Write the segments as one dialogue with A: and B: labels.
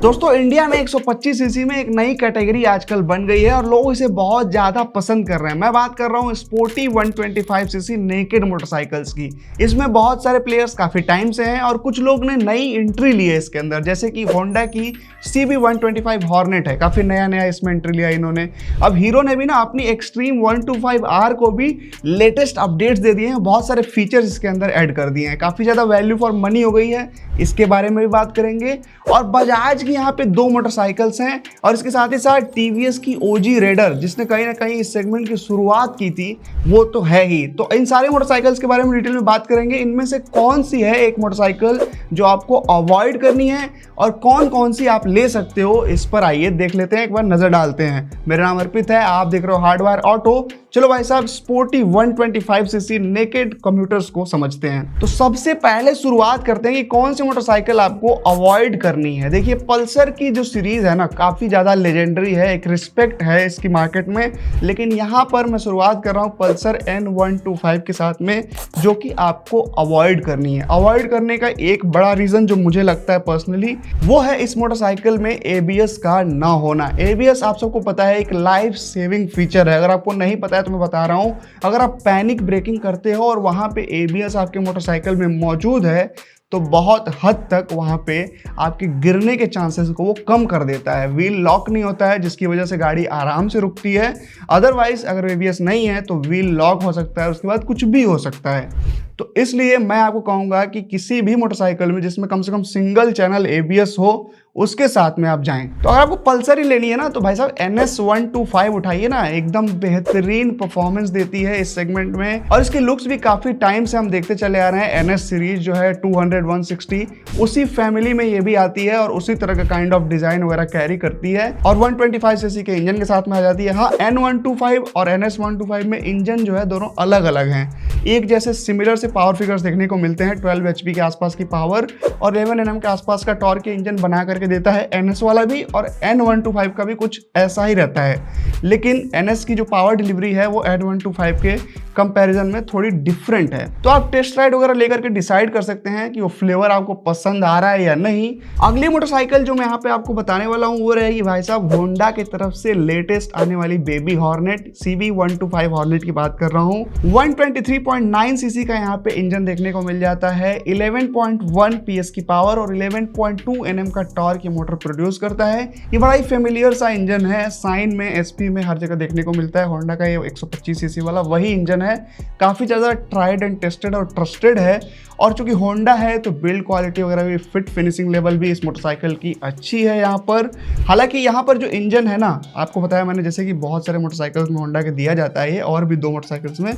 A: दोस्तों इंडिया में 125 सीसी में एक नई कैटेगरी आजकल बन गई है और लोग इसे बहुत ज्यादा पसंद कर रहे हैं। मैं बात कर रहा हूँ स्पोर्टी 125 सीसी नेकेड मोटरसाइकिल्स की। इसमें बहुत सारे प्लेयर्स काफी टाइम से हैं और कुछ लोग ने नई एंट्री ली है इसके अंदर, जैसे कि होंडा की CB 125 हॉर्नेट है, काफी नया इसमें एंट्री लिया इन्होंने। अब हीरो ने भी ना अपनी एक्सट्रीम 125R को भी लेटेस्ट अपडेट्स दे दिए हैं, बहुत सारे फीचर्स इसके अंदर ऐड कर दिए हैं, काफी ज्यादा वैल्यू फॉर मनी हो गई है, इसके बारे में भी बात करेंगे। और बजाज की यहाँ पे 2 मोटरसाइकिल्स हैं और इसके साथ ही साथ TVS की OG रेडर, जिसने कहीं ना कहीं इस सेगमेंट की शुरुआत की थी, वो तो है ही। तो इन सारे मोटरसाइकिल्स के बारे में डिटेल में बात करेंगे। इनमें से कौन सी है एक मोटरसाइकिल जो आपको अवॉइड करनी है और कौन कौन सी आप ले सकते हो, इस पर आइए देख लेते हैं, एक बार नजर डालते हैं। मेरा नाम अर्पित है, आप देख रहे हो हार्डवायर ऑटो। चलो भाई साहब, स्पोर्टी 125 सीसी नेकेड कम्यूटर्स को समझते हैं। तो सबसे पहले शुरुआत करते हैं कि कौन सी मोटरसाइकिल आपको अवॉइड करनी है। देखिए, पल्सर की जो सीरीज है ना, काफी ज्यादा लेजेंडरी है, एक रिस्पेक्ट है इसकी मार्केट में, लेकिन यहाँ पर मैं शुरुआत कर रहा हूँ पल्सर N125 के साथ में, जो कि आपको अवॉइड करनी है। अवॉइड करने का एक बड़ा रीजन जो मुझे लगता है पर्सनली, वो है इस मोटरसाइकिल में ABS का ना होना। ABS आप सबको पता है एक लाइफ सेविंग फीचर है। अगर आपको नहीं पता है तो मैं बता रहा हूं, अगर आप पैनिक ब्रेकिंग करते हो और वहां पे ABS आपके मोटरसाइकिल में मौजूद है तो बहुत हद तक वहां पे आपके गिरने के चांसेस को वो कम कर देता है। व्हील लॉक नहीं होता है, जिसकी वजह से गाड़ी आराम से रुकती है। अदरवाइज अगर ABS नहीं है तो व्हील लॉक हो सकता है, उसके बाद कुछ भी हो सकता है। तो इसलिए मैं आपको कहूंगा कि किसी भी मोटरसाइकिल में जिसमें कम से कम सिंगल चैनल ABS हो, उसके साथ में आप जाएं। तो अगर आपको पल्सर ही लेनी है ना, तो भाई साहब NS125 उठाइए ना, एकदम बेहतरीन परफॉर्मेंस देती है इस सेगमेंट में और इसके लुक्स भी काफी टाइम से हम देखते चले आ रहे हैं। NS सीरीज जो है 200 160 उसी फैमिली में ये भी आती है और उसी तरह का काइंड ऑफ डिजाइन वगैरह कैरी करती है और 125 सीसी के इंजन के साथ में आ जाती है। हाँ, N125 और NS125 में इंजन जो है दोनों अलग अलग हैं। एक जैसे सिमिलर से पावर फिगर्स देखने को मिलते हैं, 12 HP के आसपास की पावर और 11 Nm के आसपास का टॉर्क के इंजन बना करके देता है NS वाला भी, और N125 का भी कुछ ऐसा ही रहता है। लेकिन NS की जो पावर डिलीवरी है वो N125 के कंपैरिजन में थोड़ी डिफरेंट है। तो आप टेस्ट राइड वगैरह लेकर के डिसाइड कर सकते हैं कि वो फ्लेवर आपको पसंद आ रहा है या नहीं। अगली मोटरसाइकिल जो मैं यहाँ पे आपको बताने वाला हूँ वो रहेगी भाई साहब होंडा की तरफ से लेटेस्ट आने वाली बेबी हॉर्नेट, CB 125 हॉर्नेट की बात कर रहा हूँ। 123.9 सीसी का यहाँ पे इंजन देखने को मिल जाता है, 11.1 PS की पावर और 11.2 Nm का टॉर्क ये मोटर प्रोड्यूस करता है। ये बड़ा ही फेमिलियर सा इंजन है, साइन में SP में हर जगह देखने को मिलता है। होंडा का ये 125 सीसी वाला वही इंजन है, काफी ज्यादा ट्राइड एंड टेस्टेड और ट्रस्टेड है। और चूंकि होंडा है तो बिल्ड क्वालिटी वगैरह भी, फिट फिनिशिंग लेवल भी इस मोटरसाइकिल की अच्छी है यहाँ पर। हालांकि यहाँ पर जो इंजन है ना, आपको बताया मैंने जैसे कि बहुत सारे मोटरसाइकिल्स में होंडा के दिया जाता है और भी 2 मोटरसाइकिल्स में,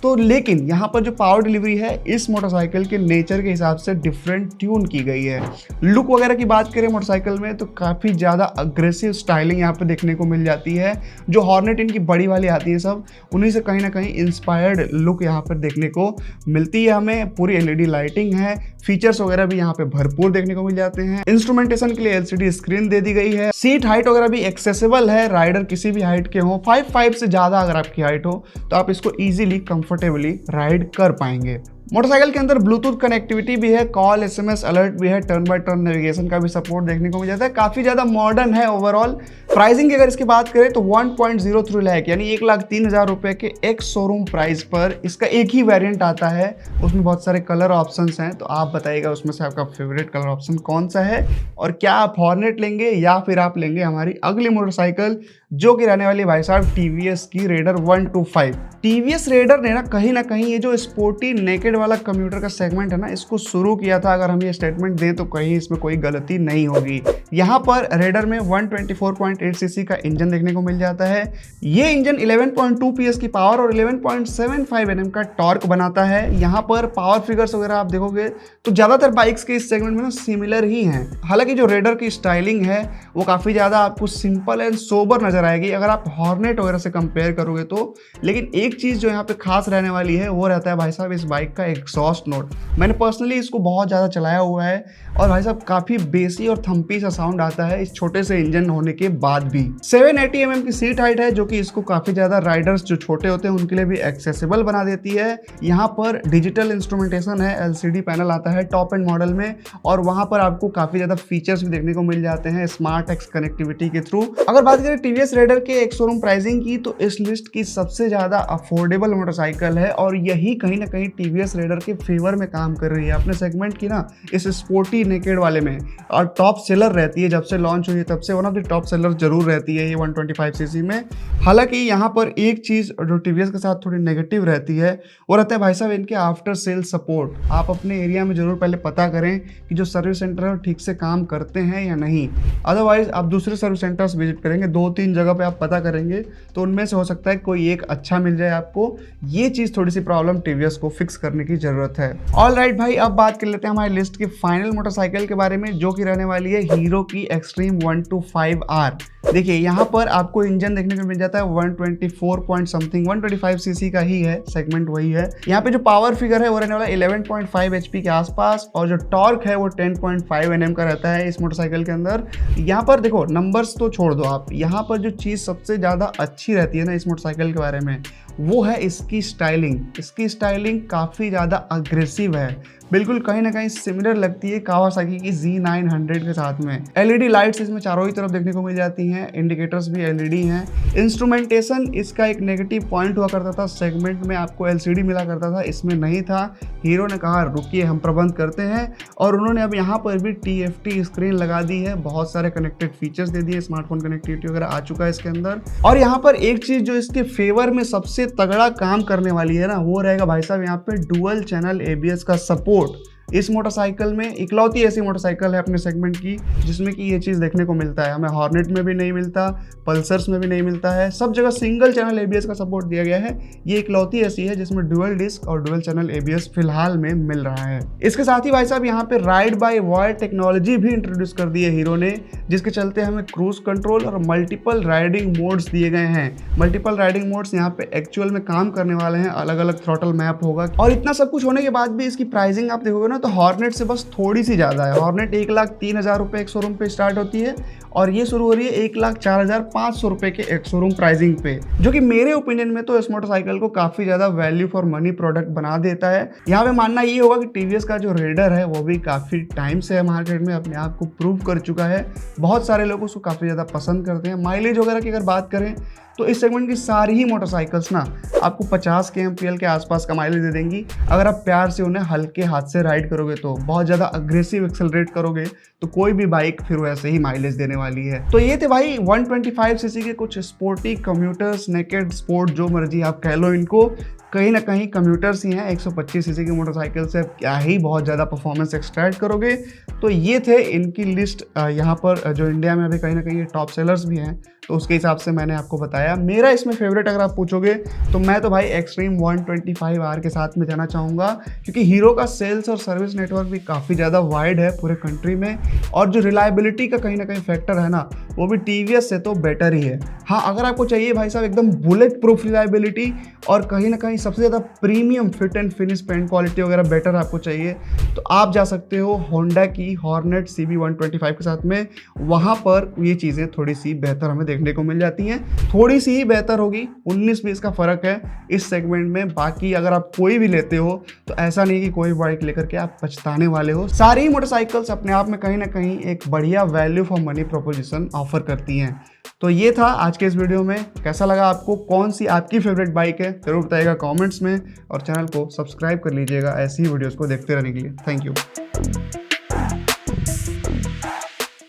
A: तो लेकिन यहाँ पर जो पावर डिलीवरी है इस मोटरसाइकिल के नेचर के हिसाब से डिफरेंट ट्यून की गई है। लुक वगैरह की बात करें मोटरसाइकिल में तो काफ़ी ज़्यादा अग्रेसिव स्टाइलिंग यहाँ पे देखने को मिल जाती है। जो हॉर्नेट इनकी बड़ी वाली आती है सब, उन्हीं से कहीं ना कहीं इंस्पायर्ड लुक यहाँ पर देखने को मिलती है हमें। पूरी LED लाइटिंग है, फीचर्स वगैरह भी यहाँ पे भरपूर देखने को मिल जाते हैं। इंस्ट्रूमेंटेशन के लिए LCD स्क्रीन दे दी गई है। सीट हाइट वगैरह भी एक्सेसिबल है, राइडर किसी भी हाइट के हो, 5'5" से ज़्यादा अगर आपकी हाइट हो तो आप इसको ईजिली कंफर्टेबली राइड कर पाएंगे। मोटरसाइकिल के अंदर ब्लूटूथ कनेक्टिविटी भी है, कॉल SMS अलर्ट भी है, टर्न बाय टर्न नेविगेशन का भी सपोर्ट देखने को मिल जाता है। काफी ज्यादा मॉडर्न है ओवरऑल। प्राइसिंग की अगर इसकी बात करें तो 1.03 लाख यानी 1,03,000 रुपए के एक्स शोरूम प्राइस पर इसका एक ही वेरिएंट आता है। उसमें बहुत सारे कलर ऑप्शंस हैं, तो आप बताइएगा उसमें से आपका फेवरेट कलर ऑप्शन कौन सा है और क्या आप हॉर्नेट लेंगे या फिर आप लेंगे हमारी अगली मोटरसाइकिल जो कि रहने वाली भाई साहब TVS की रेडर 125। TVS रेडर ने ना कहीं ये जो स्पोर्टी नेकेड वाला कम्यूटर का सेगमेंट है ना, इसको शुरू किया था। अगर हम ये स्टेटमेंट दें तो कहीं इसमें कोई गलती नहीं होगी। यहाँ पर रेडर में 124.8 सीसी का इंजन देखने को मिल जाता है। ये इंजन 11.2 PS की पावर और 11.75 Nm का टॉर्क बनाता है। यहाँ पर पावर फिगर्स वगैरह आप देखोगे तो ज्यादातर बाइक्स के इस सेगमेंट में ना सिमिलर ही हैं। हालांकि जो रेडर की स्टाइलिंग है वो काफी ज्यादा आपको सिंपल एंड सोबर नजर आएगी अगर आप हॉर्नेट वगैरह से कंपेयर करोगे तो। लेकिन एक चीज जो यहाँ पे खास रहने वाली है वो रहता है भाई साहब इस बाइक का एग्जॉस्ट नोट। मैंने पर्सनली इसको बहुत ज़्यादा चलाया हुआ है और भाई साहब काफ़ी बेसी और थम्पी सा साउंड आता है इस छोटे से इंजन होने के बाद भी। 780 mm की सीट हाइट है जो कि इसको काफी ज्यादा राइडर्स जो छोटे होते हैं उनके लिए भी एक्सेसिबल बना देती है। यहाँ पर डिजिटल इंस्ट्रूमेंटेशन है, LCD पैनल आता है टॉप एंड मॉडल में, और वहां पर आपको काफी ज्यादा फीचर्स भी देखने को मिल जाते हैं स्मार्ट एक्स कनेक्टिविटी के थ्रू। अगर बात करें टीवीएस रेडर के एक शोरूम प्राइसिंग की, तो इस लिस्ट की सबसे ज्यादा अफोर्डेबल मोटरसाइकिल है और यही कहीं ना कहीं टीवीएस रेडर के फेवर में काम कर रही है अपने सेगमेंट की ना, इस स्पोर्टी नेकेड वाले में, और टॉप सेलर रहती है। जब से लॉन्च हुई है तब से one of the top seller जरूर रहती है ये 125 सीसी में। हालांकि यहाँ पर एक चीज जो टीवीएस के साथ थोड़ी नेगेटिव रहती है वो रहता है भाई साहब इनके आफ्टर सेल सपोर्ट। आप अपने एरिया में जरूर पहले पता करें कि जो सर्विस सेंटर है ठीक से काम करते हैं या नहीं, अदरवाइज आप दूसरे सर्विस सेंटर्स विजिट करेंगे, 2-3 जगह पे आप पता करेंगे तो उनमें से हो सकता है कोई एक अच्छा मिल जाए आपको। ये चीज थोड़ी सी प्रॉब्लम टीवीएस को फिक्स करने की जरूरत है। ऑल राइट भाई, अब बात कर लेते हैं हमारी लिस्ट की फाइनल मोटरसाइकिल के बारे में, जो कि रहने वाली है हीरो की एक्सट्रीम 125R। देखिए यहाँ पर आपको इंजन देखने को मिल जाता है 124 पॉइंट समथिंग, 125 सीसी का ही है, सेगमेंट वही है। यहाँ पे जो पावर फिगर है वो रहने वाला 11.5 HP के आसपास, और जो टॉर्क है वो 10.5 Nm का रहता है इस मोटरसाइकिल के अंदर। यहाँ पर देखो नंबर्स तो छोड़ दो आप, यहाँ पर जो चीज़ सबसे ज़्यादा अच्छी रहती है ना इस मोटरसाइकिल के बारे में, वो है इसकी स्टाइलिंग। इसकी स्टाइलिंग काफ़ी ज़्यादा अग्रेसिव है, बिल्कुल कहीं ना कहीं सिमिलर लगती है कावासाकी की Z900 के साथ में। LED लाइट्स इसमें चारों ही तरफ देखने को मिल जाती हैं, इंडिकेटर्स भी LED हैं। इंस्ट्रूमेंटेशन इसका एक नेगेटिव पॉइंट हुआ करता था, सेगमेंट में आपको LCD मिला करता था, इसमें नहीं था। हीरो ने कहा रुकिए हम प्रबंध करते हैं, और उन्होंने अब यहाँ पर भी TFT स्क्रीन लगा दी है, बहुत सारे कनेक्टेड फीचर्स दे दिए, स्मार्टफोन कनेक्टिविटी वगैरह आ चुका है इसके अंदर। और यहाँ पर एक चीज़ जो इसके फेवर में सबसे तगड़ा काम करने वाली है ना, वो रहेगा भाई साहब यहाँ पे डुअल चैनल ABS का सपोर्ट। इस मोटरसाइकिल में इकलौती ऐसी मोटरसाइकिल है अपने सेगमेंट की जिसमें कि ये चीज़ देखने को मिलता है। हमें हॉर्नेट में भी नहीं मिलता, पल्सर्स में भी नहीं मिलता है, सब जगह सिंगल चैनल ABS का सपोर्ट दिया गया है। ये इकलौती ऐसी है जिसमें डुअल डिस्क और डुअल चैनल ABS फिलहाल में मिल रहा है। इसके साथ ही भाई साहब यहाँ पे राइड बाय वायर टेक्नोलॉजी भी इंट्रोड्यूस कर दी है हीरो ने, जिसके चलते हमें क्रूज कंट्रोल और मल्टीपल राइडिंग मोड्स दिए गए हैं। मल्टीपल राइडिंग मोड्स यहाँ पे एक्चुअल में काम करने वाले हैं, अलग अलग थ्रॉटल मैप होगा। और इतना सब कुछ होने के बाद भी इसकी प्राइसिंग आप देखोगे ना तो हॉर्नेट से बस थोड़ी सी ज़्यादा है। हॉर्नेट 1,03,000 रुपये एक शोरूम पे स्टार्ट होती है, और ये शुरू हो रही है 1,04,500 रुपये के एक शोरूम प्राइसिंग पे, जो कि मेरे ओपिनियन में तो इस मोटरसाइकिल को काफ़ी ज़्यादा वैल्यू फॉर मनी प्रोडक्ट बना देता है। यहाँ पे मानना ये होगा कि टीवीएस का जो रेडर है वो भी काफ़ी टाइम से है मार्केट में, अपने आप को प्रूव कर चुका है। बहुत सारे लोग उसको काफ़ी ज़्यादा पसंद करते हैं। माइलेज वगैरह की अगर बात करें तो इस सेगमेंट की सारी ही मोटरसाइकिल्स ना आपको 50 kmpl के आसपास का माइलेज दे देंगी। अगर आप प्यार से उन्हें हल्के हाथ से राइड करोगे, तो बहुत ज़्यादा अग्रेसिव एक्सेलरेट करोगे तो कोई भी बाइक फिर वैसे ही माइलेज देने वाली है। तो ये थे भाई 125 सीसी के कुछ स्पोर्टी कम्यूटर्स, नेकेड स्पोर्ट, जो मर्जी आप कह लो इनको, कहीं ना कहीं कम्यूटर्स ही हैं। 125 सीसी की मोटरसाइकिल से आप क्या ही बहुत ज़्यादा परफॉर्मेंस एक्सट्रैक्ट करोगे। तो ये थे इनकी लिस्ट। यहाँ पर जो इंडिया में अभी कहीं ना कहीं टॉप सेलर्स भी हैं, तो उसके हिसाब से मैंने आपको बताया। मेरा इसमें फेवरेट अगर आप पूछोगे तो मैं तो भाई एक्सट्रीम 125R के साथ में जाना चाहूँगा, क्योंकि हीरो का सेल्स और सर्विस नेटवर्क भी काफ़ी ज़्यादा वाइड है पूरे कंट्री में, और जो रिलायबिलिटी का कहीं ना कहीं फैक्टर है ना, वो भी टीवीएस से तो बेटर ही है। हाँ, अगर आपको चाहिए भाई साहब एकदम बुलेट प्रूफ रिलायबिलिटी और कहीं ना कहीं सबसे ज़्यादा premium fit and finish paint quality वगैरह बेटर आपको चाहिए, तो आप जा सकते हो होंडा की हॉर्नेट CB 125 के साथ में। वहाँ पर ये चीज़ें थोड़ी सी बेहतर हमें देखने को मिल जाती हैं, थोड़ी सी ही बेहतर होगी, 19-20 का फ़र्क है इस सेगमेंट में। बाकी अगर आप कोई भी लेते हो तो ऐसा नहीं कि कोई बाइक लेकर के आप पछताने वाले हो। सारी मोटरसाइकिल्स अपने आप में कहीं ना कहीं एक बढ़िया value for money proposition offer करती हैं। तो ये था आज के इस वीडियो में। कैसा लगा आपको, कौन सी आपकी फेवरेट बाइक है, जरूर बताइएगा कमेंट्स में, और चैनल को सब्सक्राइब कर लीजिएगा ऐसी ही वीडियोस को देखते रहने के लिए। Thank you.